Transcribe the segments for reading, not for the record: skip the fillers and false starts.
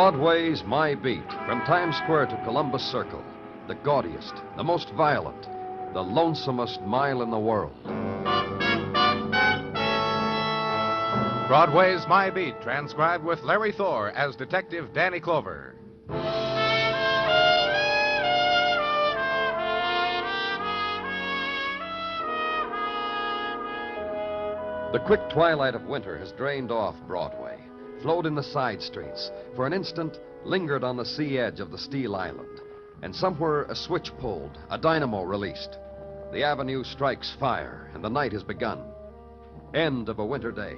Broadway's My Beat, from Times Square to Columbus Circle, the gaudiest, the most violent, the lonesomest mile in the world. Broadway's My Beat, transcribed with Larry Thor as Detective Danny Clover. The quick twilight of winter has drained off Broadway, flowed in the side streets, for an instant lingered on the sea edge of the Steel Island, and somewhere a switch pulled, a dynamo released. The avenue strikes fire, and the night has begun. End of a winter day,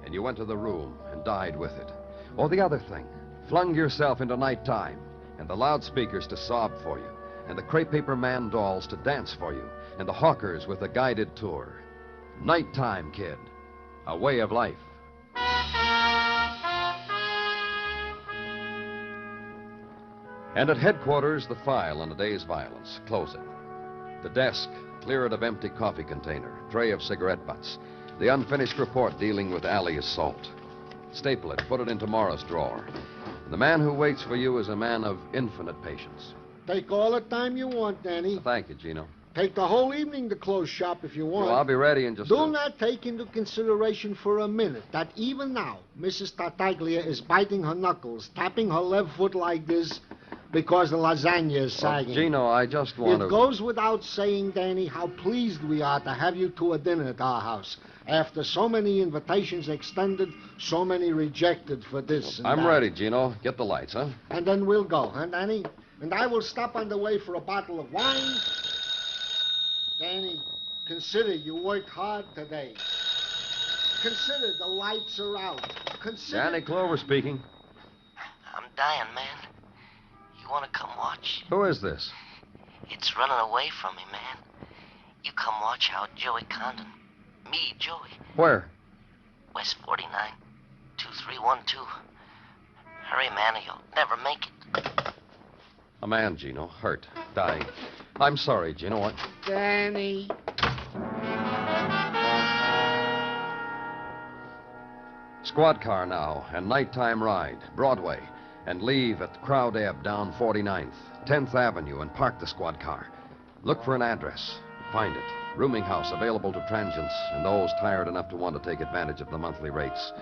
and you enter the room and died with it. Or the other thing, flung yourself into nighttime, and the loudspeakers to sob for you, and the crepe paper man dolls to dance for you, and the hawkers with a guided tour. Nighttime, kid. A way of life. And at headquarters, the file on the day's violence. Close it. The desk, clear it of empty coffee container, tray of cigarette butts. The unfinished report dealing with alley assault. Staple it, put it in tomorrow's drawer. The man who waits for you is a man of infinite patience. Take all the time you want, Danny. Thank you, Gino. Take the whole evening to close shop if you want. Well, I'll be ready in just Do not take into consideration for a minute that even now, Mrs. Tartaglia is biting her knuckles, tapping her left foot like this because the lasagna is sagging. Gino, I just want to... It goes without saying, Danny, how pleased we are to have you to a dinner at our house. After so many invitations extended, so many rejected for this and I'm that. ready, Gino. Get the lights, huh? And then we'll go, huh, Danny? And I will stop on the way for a bottle of wine. Danny, consider you worked hard today. Consider the lights are out. Consider... Danny Clover speaking. I'm dying, man. You want to come watch? Who is this? It's running away from me, man. You come watch how Joey Condon... Me, Joey. Where? West 49, 2312. Hurry, man, or you'll never make it. A man, Gino, hurt, dying. I'm sorry, Gino. What? Danny. Squad car now, and nighttime ride, Broadway, and leave at Crowd Ebb down 49th, 10th Avenue, and park the squad car. Look for an address. Find it. Rooming house available to transients and those tired enough to want to take advantage of the monthly rates.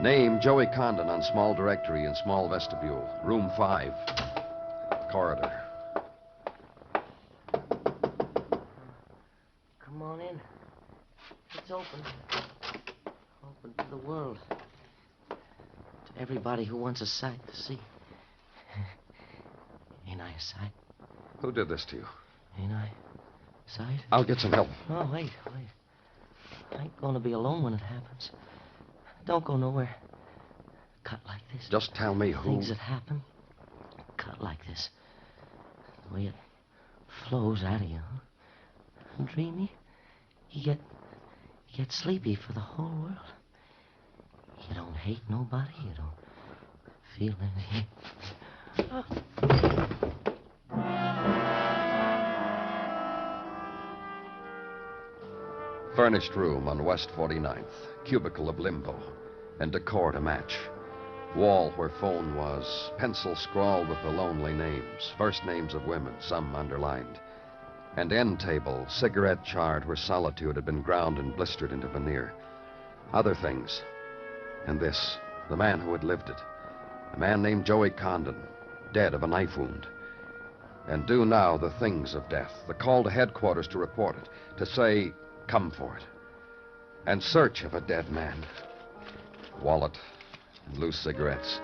Name Joey Condon on small directory in small vestibule, room 5. Corridor. Come on in. It's open. Open to the world. To everybody who wants a sight to see. Ain't I a sight? Who did this to you? Ain't I a sight? I'll get some help. Oh, wait. I ain't gonna be alone when it happens. Don't go nowhere. Cut like this. Just tell me who... Things that happen. Cut like this. The way it flows out of you, huh? And dreamy. You get sleepy for the whole world. You don't hate nobody. You don't feel anything. Furnished room on West 49th. Cubicle of limbo. And decor to match. Wall where phone was. Pencil scrawled with the lonely names. First names of women, some underlined. And end table, cigarette charred where solitude had been ground and blistered into veneer. Other things. And this, the man who had lived it. A man named Joey Condon, dead of a knife wound. And do now the things of death. The call to headquarters to report it. To say, come for it. And search of a dead man. Wallet and loose cigarettes.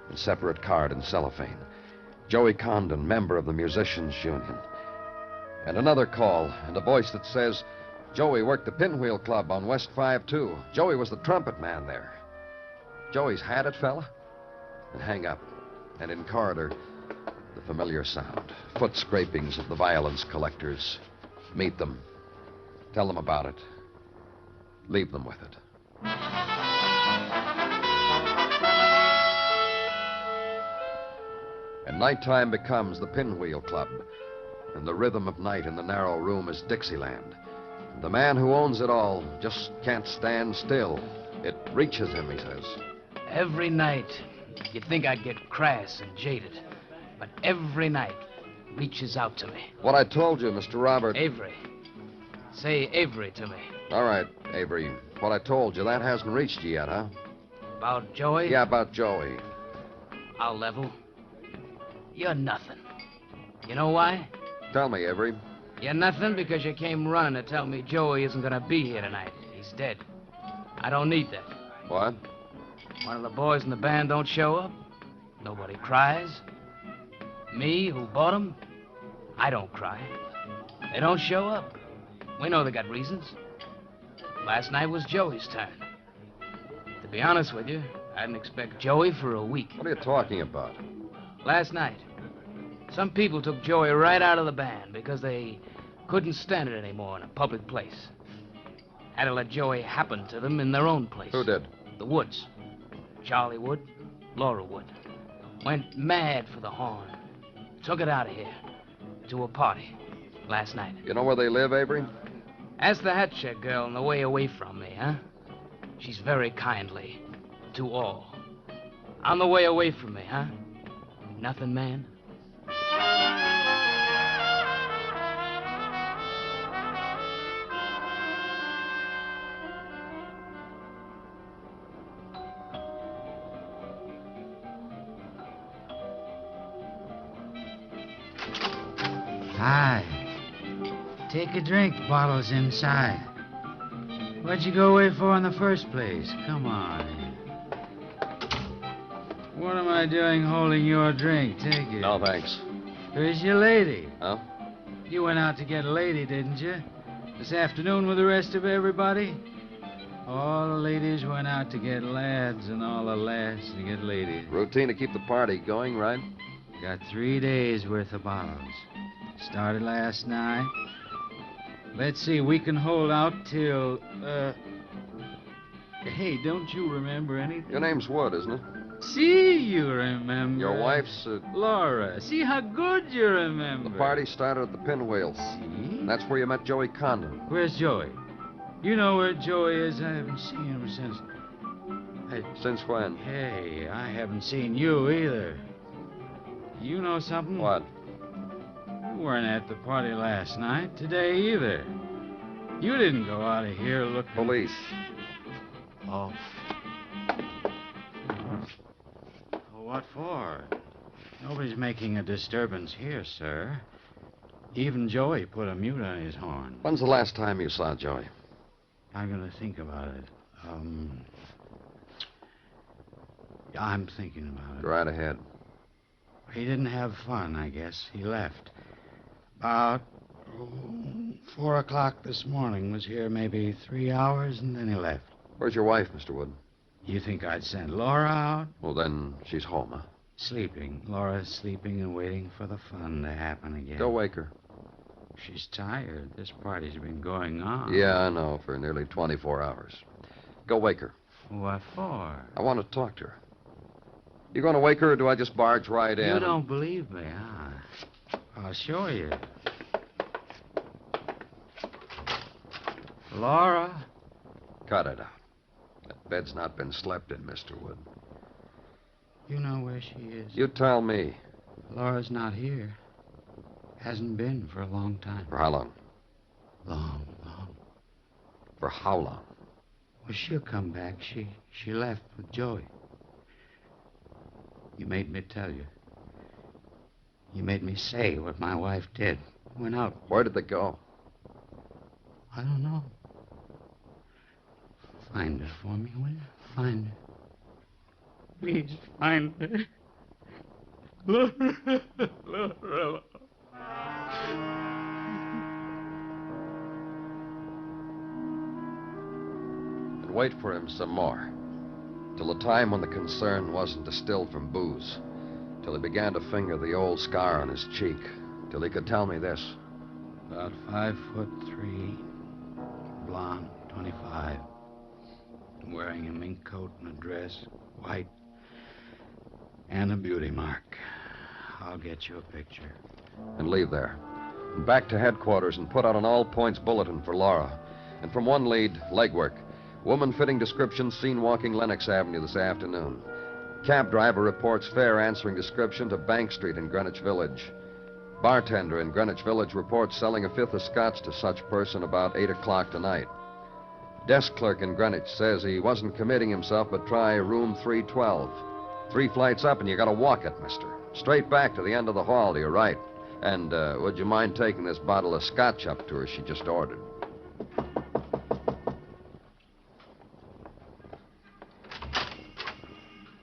And separate card and cellophane. Joey Condon, member of the Musicians' Union. And another call, and a voice that says, Joey worked the Pinwheel Club on West 5-2. Joey was the trumpet man there. Joey's had it, fella? And hang up. And in corridor, the familiar sound. Foot scrapings of the violence collectors. Meet them. Tell them about it. Leave them with it. And nighttime becomes the Pinwheel Club. And the rhythm of night in the narrow room is Dixieland. And the man who owns it all just can't stand still. It reaches him, he says. Every night, You'd think I'd get crass and jaded. But every night reaches out to me. What I told you, Mr. Robert. Avery. Say Avery to me. All right, Avery. What I told you, that hasn't reached you yet, huh? About Joey? Yeah, about Joey. I'll level. You're nothing. You know why? Tell me, Avery. You're nothing because you came running to tell me Joey isn't going to be here tonight. He's dead. I don't need that. What? One of the boys in the band don't show up. Nobody cries. Me, who bought him, I don't cry. They don't show up. We know they got reasons. Last night was Joey's turn. To be honest with you, I didn't expect Joey for a week. What are you talking about? Last night, some people took Joey right out of the band because they couldn't stand it anymore in a public place. Had to let Joey happen to them in their own place. Who did? The Woods. Charlie Wood, Laura Wood. Went mad for the horn. Took it out of here to a party last night. You know where they live, Avery? Ask the hat check girl on the way away from me, huh? She's very kindly to all. On the way away from me, huh? Nothing, man? Hi. Take a drink. Bottle's inside. What'd you go away for in the first place? Come on. What am I doing holding your drink? Take it. No, thanks. Where's your lady? Huh? You went out to get a lady, didn't you? This afternoon with the rest of everybody? All the ladies went out to get lads, and all the lads to get ladies. Routine to keep the party going, right? Got 3 days worth of bottles. Started last night. Let's see, we can hold out till, Hey, don't you remember anything? Your name's Wood, isn't it? See, you remember. Your wife's, Laura. See how good you remember. The party started at the Pinwheel. See? That's where you met Joey Condon. Where's Joey? You know where Joey is? I haven't seen him since... Since when? Hey, I haven't seen you either. You know something? What? You weren't at the party last night, today either. You didn't go out of here looking... Police. Oh. What for? Nobody's making a disturbance here, sir. Even Joey put a mute on his horn. When's the last time you saw Joey? I'm gonna think about it. I'm thinking about it. Go right ahead. He didn't have fun, I guess. He left. About 4 o'clock this morning. Was here maybe 3 hours, and then he left. Where's your wife, Mr. Wood? You think I'd send Laura out? Well, then she's home, huh? Sleeping. Laura's sleeping and waiting for the fun to happen again. Go wake her. She's tired. This party's been going on. Yeah, I know, for nearly 24 hours. Go wake her. What for? I want to talk to her. You going to wake her, or do I just barge right in? You don't believe me, huh? I'll show you. Laura? Cut it out. That bed's not been slept in, Mr. Wood. You know where she is. You tell me. Laura's not here. Hasn't been for a long time. For how long? Long. For how long? Well, she'll come back. She left with Joey. You made me tell you. You made me say what my wife did. Went out. Where did they go? I don't know. Find her for me, will you? Find her. Please, find her. Laura. And wait for him some more. Till the time when the concern wasn't distilled from booze. Till he began to finger the old scar on his cheek. Till he could tell me this. About 5'3", blonde, 25. Wearing a mink coat and a dress, white, and a beauty mark. I'll get you a picture. And leave there. And back to headquarters and put out an all-points bulletin for Laura. And from one lead, legwork. Woman fitting description seen walking Lenox Avenue this afternoon. Cab driver reports fare answering description to Bank Street in Greenwich Village. Bartender in Greenwich Village reports selling a fifth of scotch to such person about 8 o'clock tonight. Desk clerk in Greenwich says he wasn't committing himself, but try room 312. 3 flights up and you gotta walk it, mister. Straight back to the end of the hall to your right. And would you mind taking this bottle of scotch up to her she just ordered?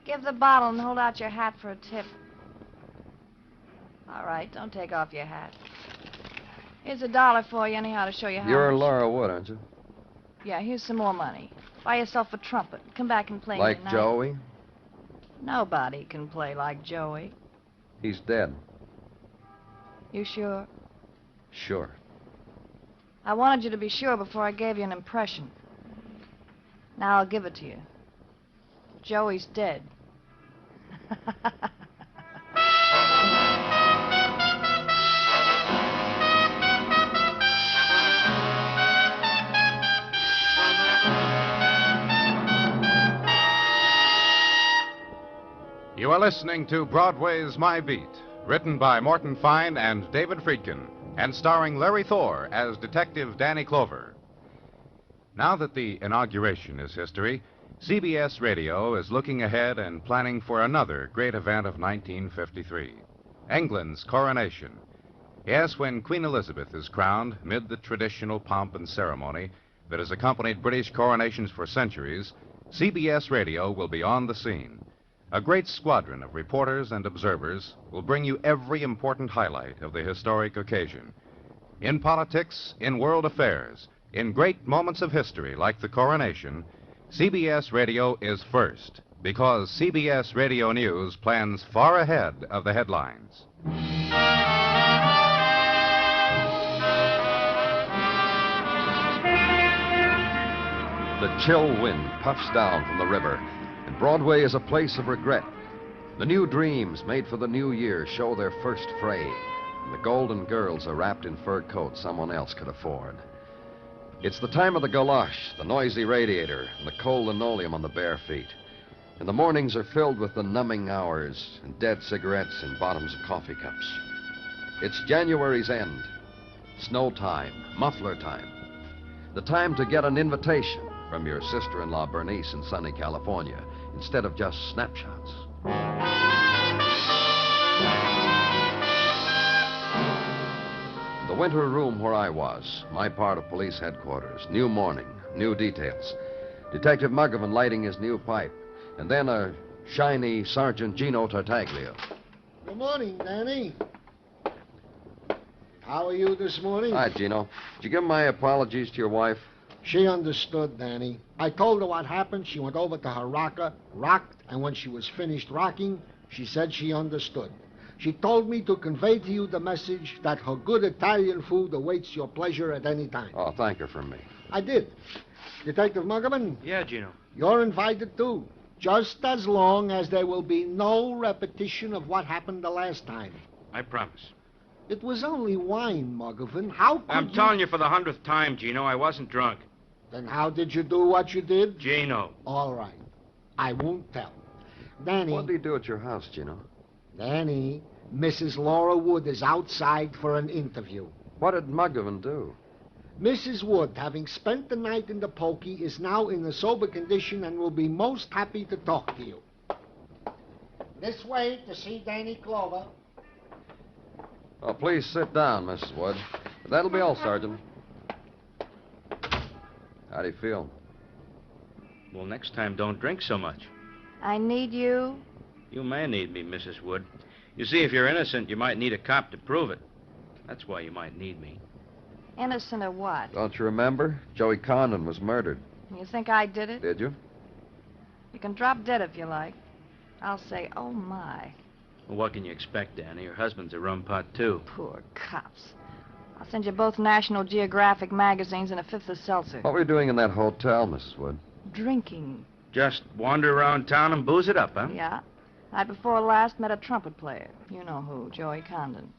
Give the bottle and hold out your hat for a tip. All right, don't take off your hat. Here's $1 for you anyhow to show you how You're much. Laura Wood, aren't you? Yeah, here's some more money. Buy yourself a trumpet. Come back and play me Like tonight. Joey? Nobody can play like Joey. He's dead. You sure? Sure. I wanted you to be sure before I gave you an impression. Now I'll give it to you. Joey's dead. You are listening to Broadway's My Beat, written by Morton Fine and David Friedkin, and starring Larry Thor as Detective Danny Clover. Now that the inauguration is history, CBS Radio is looking ahead and planning for another great event of 1953, England's coronation. Yes, when Queen Elizabeth is crowned, mid the traditional pomp and ceremony that has accompanied British coronations for centuries, CBS Radio will be on the scene. A great squadron of reporters and observers will bring you every important highlight of the historic occasion. In politics, in world affairs, in great moments of history like the coronation, CBS Radio is first, because CBS Radio News plans far ahead of the headlines. The chill wind puffs down from the river, and Broadway is a place of regret. The new dreams made for the new year show their first fray, and the golden girls are wrapped in fur coats someone else could afford. It's the time of the galoche, the noisy radiator, and the cold linoleum on the bare feet. And the mornings are filled with the numbing hours and dead cigarettes in bottoms of coffee cups. It's January's end, snow time, muffler time. The time to get an invitation from your sister-in-law Bernice in sunny California, instead of just snapshots. The winter room where I was, my part of police headquarters, new morning, new details. Detective Muggavan lighting his new pipe, and then a shiny Sergeant Gino Tartaglia. Good morning, Danny. How are you this morning? Hi, Gino. Did you give my apologies to your wife? She understood, Danny. I told her what happened. She went over to her rocker, rocked, and when she was finished rocking, she said she understood. She told me to convey to you the message that her good Italian food awaits your pleasure at any time. Oh, thank her from me. I did. Detective Muggavan, Yeah, Gino. you're invited too. Just as long as there will be no repetition of what happened the last time. I promise. It was only wine, Muggavan. How could I'm telling you for the 100th time, Gino, I wasn't drunk. Then how did you do what you did? Gino. All right. I won't tell. Danny. What did he do at your house, Gino? Danny, Mrs. Laura Wood is outside for an interview. What did Muggavan do? Mrs. Wood, having spent the night in the pokey, is now in a sober condition and will be most happy to talk to you. This way to see Danny Clover. Oh, please sit down, Mrs. Wood. That'll be all, Sergeant. How do you feel? Well, next time, don't drink so much. I need you. You may need me, Mrs. Wood. You see, if you're innocent, you might need a cop to prove it. That's why you might need me. Innocent of what? Don't you remember? Joey Condon was murdered. You think I did it? Did you? You can drop dead if you like. I'll say, oh, my. Well, what can you expect, Danny? Your husband's a rum pot, too. Poor cops. I'll send you both National Geographic magazines and a fifth of seltzer. What were you doing in that hotel, Mrs. Wood? Drinking. Just wander around town and booze it up, huh? Yeah. Night before last, met a trumpet player. You know who, Joey Condon.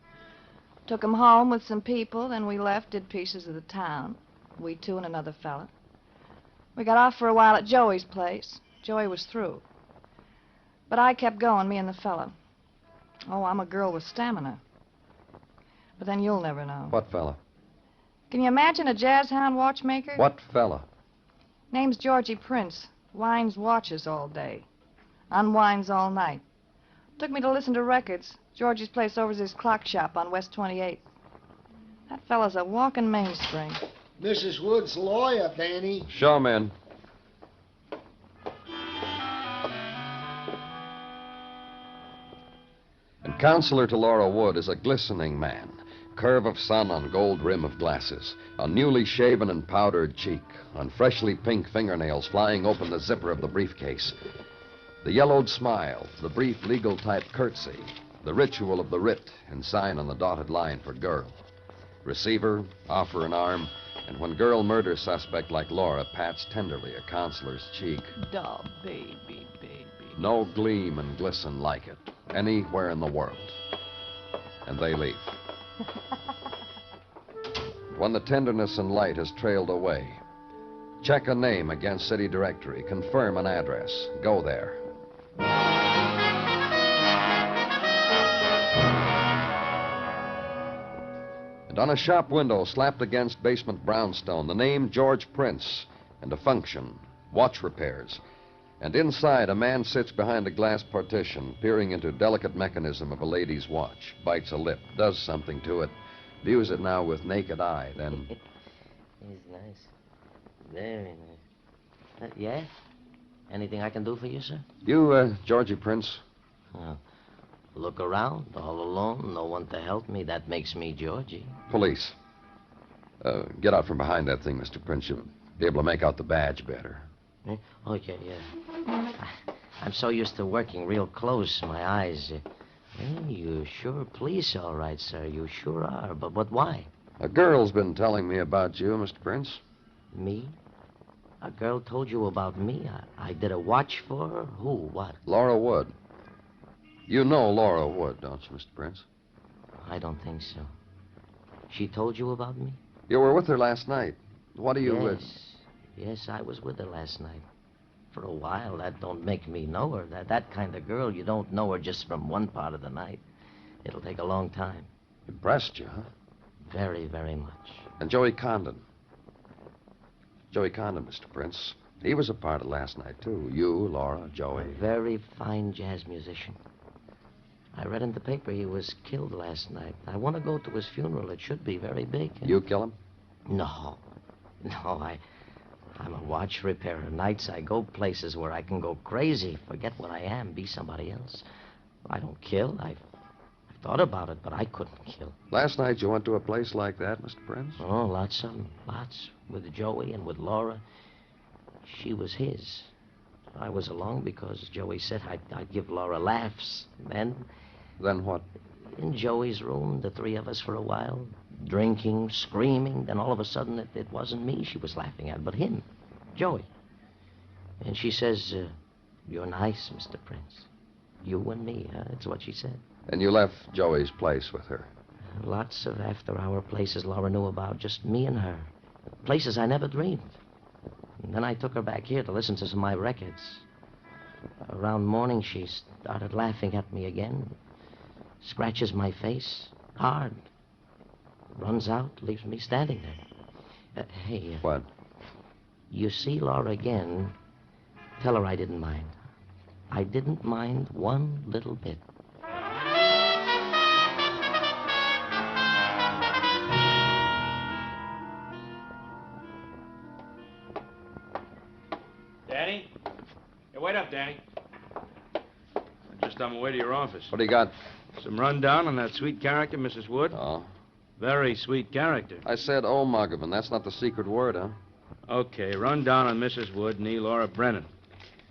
Took him home with some people, then we left, did pieces of the town. We two and another fella. We got off for a while at Joey's place. Joey was through. But I kept going, me and the fella. Oh, I'm a girl with stamina. But then you'll never know. What fella? Can you imagine a jazz hound watchmaker? What fella? Name's Georgie Prince. Winds watches all day. Unwinds all night. Took me to listen to records. Georgie's place over's his clock shop on West 28th. That fella's a walking mainspring. Mrs. Wood's lawyer, Danny. Show him in. And counselor to Laura Wood is a glistening man. Curve of sun on gold rim of glasses. A newly shaven and powdered cheek. On freshly pink fingernails flying open the zipper of the briefcase. The yellowed smile. The brief legal-type curtsy. The ritual of the writ and sign on the dotted line for girl. Receiver, offer an arm, and when girl murder suspect like Laura pats tenderly a counselor's cheek. Duh, baby, baby. No gleam and glisten like it anywhere in the world. And they leave. When the tenderness and light has trailed away, check a name against city directory, confirm an address, go there. And on a shop window slapped against basement brownstone, the name George Prince and a function, watch repairs. And inside, a man sits behind a glass partition, peering into delicate mechanism of a lady's watch, bites a lip, does something to it, views it now with naked eye, then... He's nice. Very nice. Yeah? Anything I can do for you, sir? You, Georgie Prince? Look around, all alone, no one to help me. That makes me Georgie. Police. Get out from behind that thing, Mr. Prince. You'll be able to make out the badge better. Eh? Oh, yeah. I'm so used to working real close, my eyes. You sure police, all right, sir. You sure are. But why? A girl's been telling me about you, Mr. Prince. Me? A girl told you about me? I did a watch for her? Who? What? Laura Wood. You know Laura Wood, don't you, Mr. Prince? I don't think so. She told you about me? You were with her last night. What do you... Yes, I was with her last night. For a while, that don't make me know her. That kind of girl, you don't know her just from one part of the night. It'll take a long time. Impressed you, huh? Very, very much. And Joey Condon. Joey Condon, Mr. Prince. He was a part of last night, too. You, Laura, Joey. A very fine jazz musician. I read in the paper he was killed last night. I want to go to his funeral. It should be very big. You kill him? No, I'm a watch repairer. Nights I go places where I can go crazy, forget what I am, be somebody else. I don't kill. I've thought about it, but I couldn't kill. Last night you went to a place like that, Mr. Prince? Oh, lots of them. Lots. With Joey and with Laura. She was his. I was along because Joey said I'd give Laura laughs. Then what? In Joey's room, the three of us for a while, drinking, screaming. Then all of a sudden, it wasn't me she was laughing at, but him, Joey. And she says, you're nice, Mr. Prince. You and me, huh? That's what she said. And you left Joey's place with her? Lots of after-hour places Laura knew about, just me and her. Places I never dreamed. And then I took her back here to listen to some of my records. Around morning, she started laughing at me again. Scratches my face, hard. Runs out, leaves me standing there. Hey. What? You see Laura again, tell her I didn't mind. I didn't mind one little bit. Danny? Hey, wait up, Danny. I'm just on my way to your office. What do you got? Some rundown on that sweet character, Mrs. Wood. Oh. Very sweet character. I said Muggerman. That's not the secret word, huh? Okay, rundown on Mrs. Wood, nee Laura Brennan.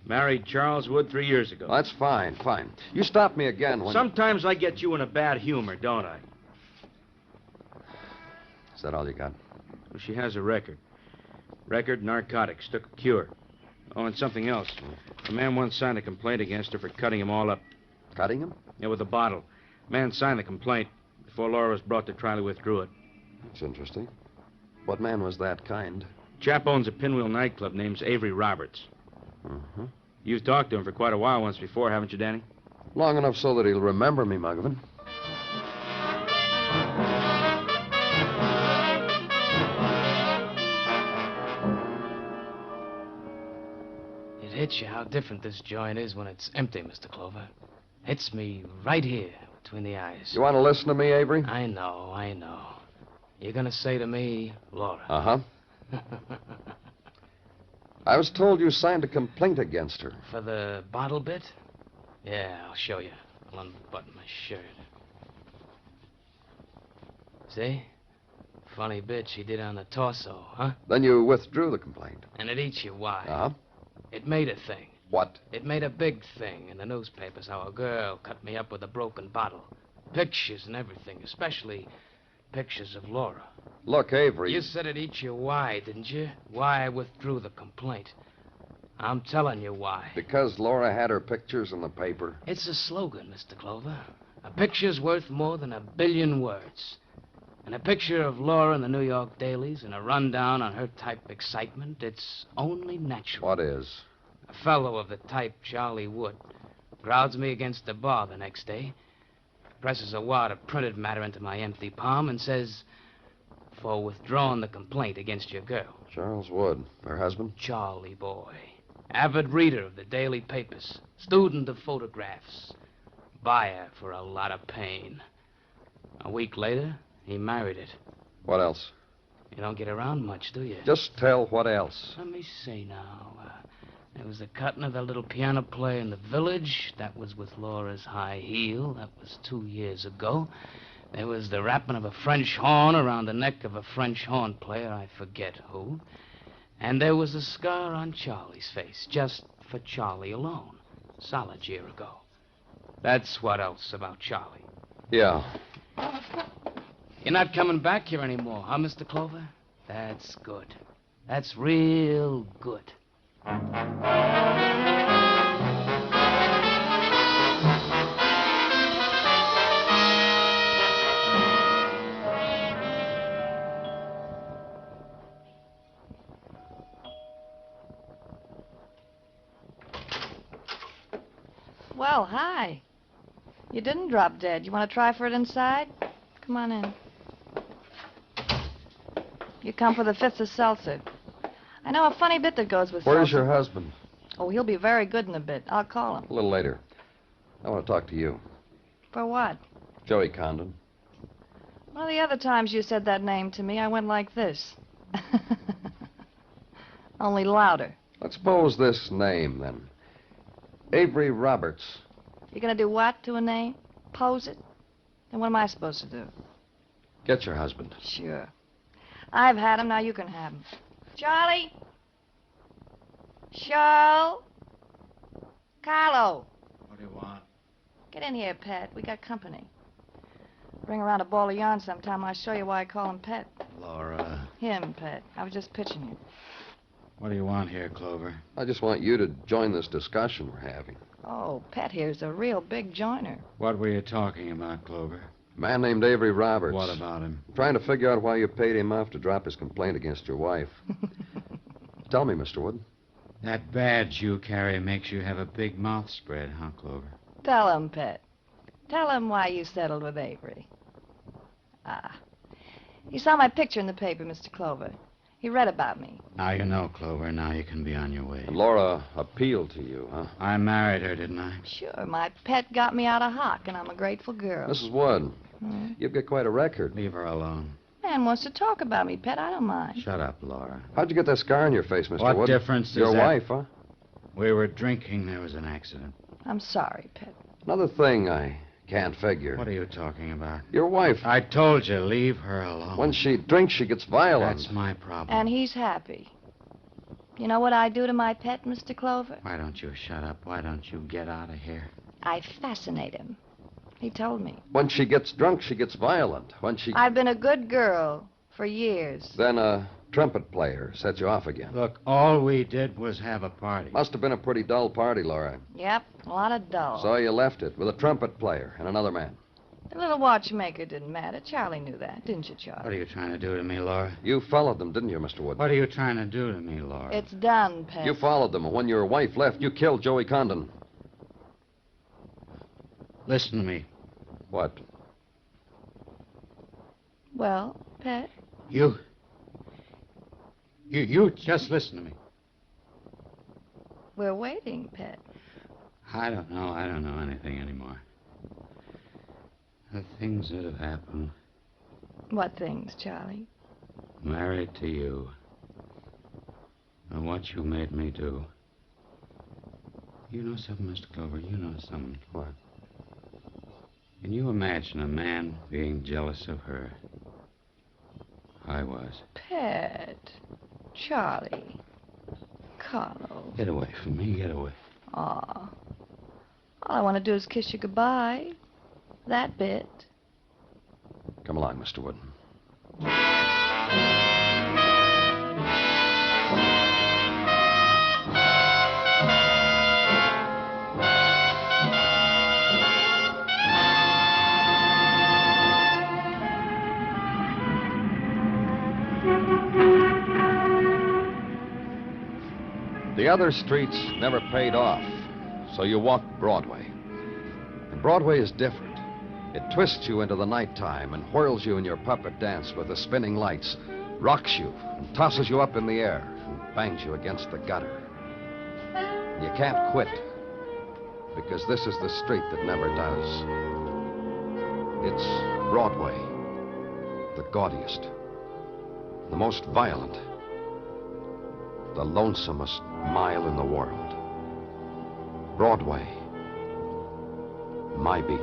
Married Charles Wood 3 years ago. That's fine. You stop me again when... Sometimes I get you in a bad humor, don't I? Is that all you got? Well, she has a record. Record, narcotics, took a cure. Oh, and something else. A man once signed a complaint against her for cutting him all up. Cutting him? Yeah, with a bottle. Man signed the complaint. Before Laura was brought to trial, he withdrew it. That's interesting. What man was that kind? Chap owns a pinwheel nightclub named Avery Roberts. Uh-huh. You've talked to him for quite a while once before, haven't you, Danny? Long enough so that he'll remember me, Muggavan. It hits you how different this joint is when it's empty, Mr. Clover. Hits me right here between the eyes. You want to listen to me, Avery? I know. You're gonna say to me, Laura. Uh-huh. I was told you signed a complaint against her. For the bottle bit? Yeah, I'll show you. I'll unbutton my shirt. See? Funny bit she did on the torso, huh? Then you withdrew the complaint. And it eats you why? Uh-huh. It made a thing. What? It made a big thing in the newspapers how a girl cut me up with a broken bottle. Pictures and everything, especially pictures of Laura. Look, Avery. You said it eats you why, didn't you? Why I withdrew the complaint. I'm telling you why. Because Laura had her pictures in the paper. It's a slogan, Mr. Clover. A picture's worth more than 1 billion words. And a picture of Laura in the New York dailies and a rundown on her type excitement, it's only natural. What is? A fellow of the type Charlie Wood crowds me against the bar the next day, presses a wad of printed matter into my empty palm and says, for withdrawing the complaint against your girl. Charles Wood, her husband? Charlie boy. Avid reader of the daily papers. Student of photographs. Buyer for a lot of pain. A week later, he married it. What else? You don't get around much, do you? Just tell what else. Let me see now. There was the cutting of that little piano player in the village. That was with Laura's high heel. That was 2 years ago. There was the wrapping of a French horn around the neck of a French horn player, I forget who. And there was a scar on Charlie's face, just for Charlie alone. Solid year ago. That's what else about Charlie. Yeah. You're not coming back here anymore, huh, Mr. Clover? That's good. That's real good. Well, hi. You didn't drop dead. You want to try for it inside? Come on in. You come for the fifth of seltzer. I know a funny bit that goes with Where's seltzer. your husband? Oh, he'll be very good in a bit. I'll call him. A little later. I want to talk to you. For what? Joey Condon. One of the other times you said that name to me, I went like this. Only louder. Let's pose this name, then. Avery Roberts. You gonna do what to a name? Pose it? Then what am I supposed to do? Get your husband. Sure. I've had him, now you can have him. Charlie? Show? Carlo? What do you want? Get in here, Pet. We got company. Bring around a ball of yarn sometime. I'll show you why I call him Pet. Laura. Him, Pet. I was just pitching you. What do you want here, Clover? I just want you to join this discussion we're having. Oh, Pet here's a real big joiner. What were you talking about, Clover? A man named Avery Roberts. What about him? Trying to figure out why you paid him off to drop his complaint against your wife. Tell me, Mr. Wood. That badge you carry makes you have a big mouth spread, huh, Clover? Tell him, Pet. Tell him why you settled with Avery. Ah. He saw my picture in the paper, Mr. Clover. He read about me. Now you know, Clover. Now you can be on your way. And Laura appealed to you, huh? I married her, didn't I? Sure, my pet got me out of hock, and I'm a grateful girl. Mrs. Wood, Hmm? you've got quite a record. Leave her alone. Man wants to talk about me, Pet. I don't mind. Shut up, Laura. How'd you get that scar on your face, Mr. What Wood? difference does Your that- wife, huh? We were drinking. There was an accident. I'm sorry, Pet. Another thing I can't figure. What are you talking about? Your wife, I told you, leave her alone. when she drinks, she gets violent. That's my problem. And he's happy. You know what I do to my pet, Mr. Clover? Why don't you shut up? Why don't you get out of here? I fascinate him. He told me. When she gets drunk, she gets violent. When she... I've been a good girl for years. Then a trumpet player sets you off again. Look, all we did was have a party. Must have been a pretty dull party, Laura. Yep, a lot of dull. So you left it with a trumpet player and another man. The little watchmaker didn't matter. Charlie knew that, didn't you, Charlie? What are you trying to do to me, Laura? You followed them, didn't you, Mr. Wood? What are you trying to do to me, Laura? It's done, Pet. You followed them, and when your wife left, you killed Joey Condon. Listen to me. What? Well, Pet? You just listen to me. We're waiting, Pet. I don't know anything anymore. The things that have happened. What things, Charlie? Married to you. And what you made me do. You know something, Mr. Clover? You know something. What? Can you imagine a man being jealous of her? I was. Pet. Charlie. Carlo. Get away from me, get away. Aw. All I want to do is kiss you goodbye. That bit. Come along, Mr. Wood. The other streets never paid off, so you walked Broadway. And Broadway is different. It twists you into the nighttime and whirls you in your puppet dance with the spinning lights, rocks you and tosses you up in the air and bangs you against the gutter. You can't quit, because this is the street that never does. It's Broadway, the gaudiest, the most violent, the lonesomest mile in the world. Broadway, my beat.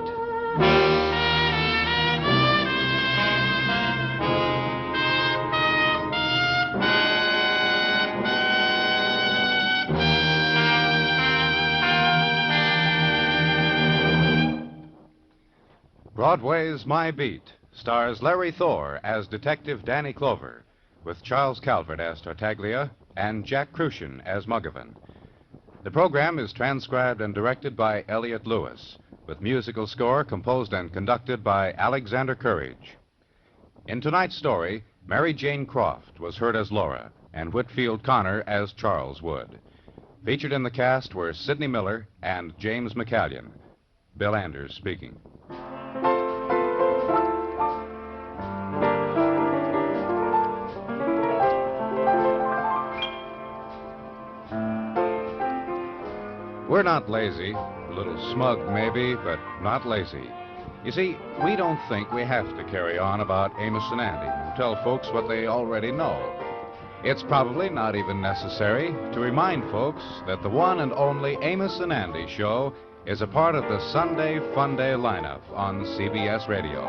Broadway's My Beat stars Larry Thor as Detective Danny Clover, with Charles Calvert as Tartaglia and Jack Crucian as Muggavan. The program is transcribed and directed by Elliott Lewis, with musical score composed and conducted by Alexander Courage. In tonight's story, Mary Jane Croft was heard as Laura, and Whitfield Connor as Charles Wood. Featured in the cast were Sidney Miller and James McCallion. Bill Anders speaking. We're not lazy. A little smug, maybe, but not lazy. You see, we don't think we have to carry on about Amos and Andy and tell folks what they already know. It's probably not even necessary to remind folks that the one and only Amos and Andy show is a part of the Sunday Fun Day lineup on CBS Radio.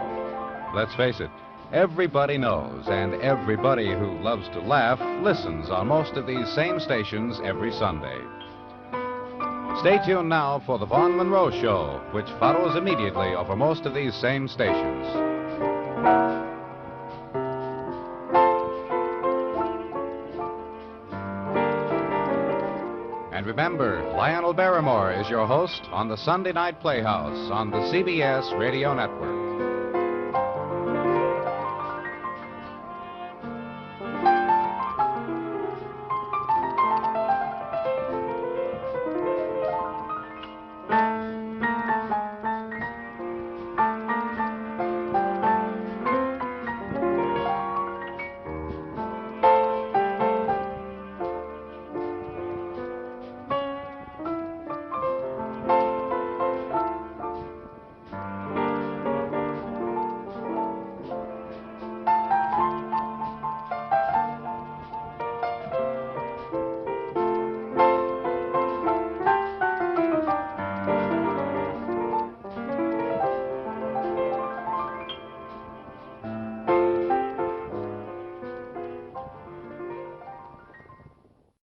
Let's face it, everybody knows, and everybody who loves to laugh listens on most of these same stations every Sunday. Stay tuned now for the Vaughn Monroe Show, which follows immediately over most of these same stations. And remember, Lionel Barrymore is your host on the Sunday Night Playhouse on the CBS Radio Network.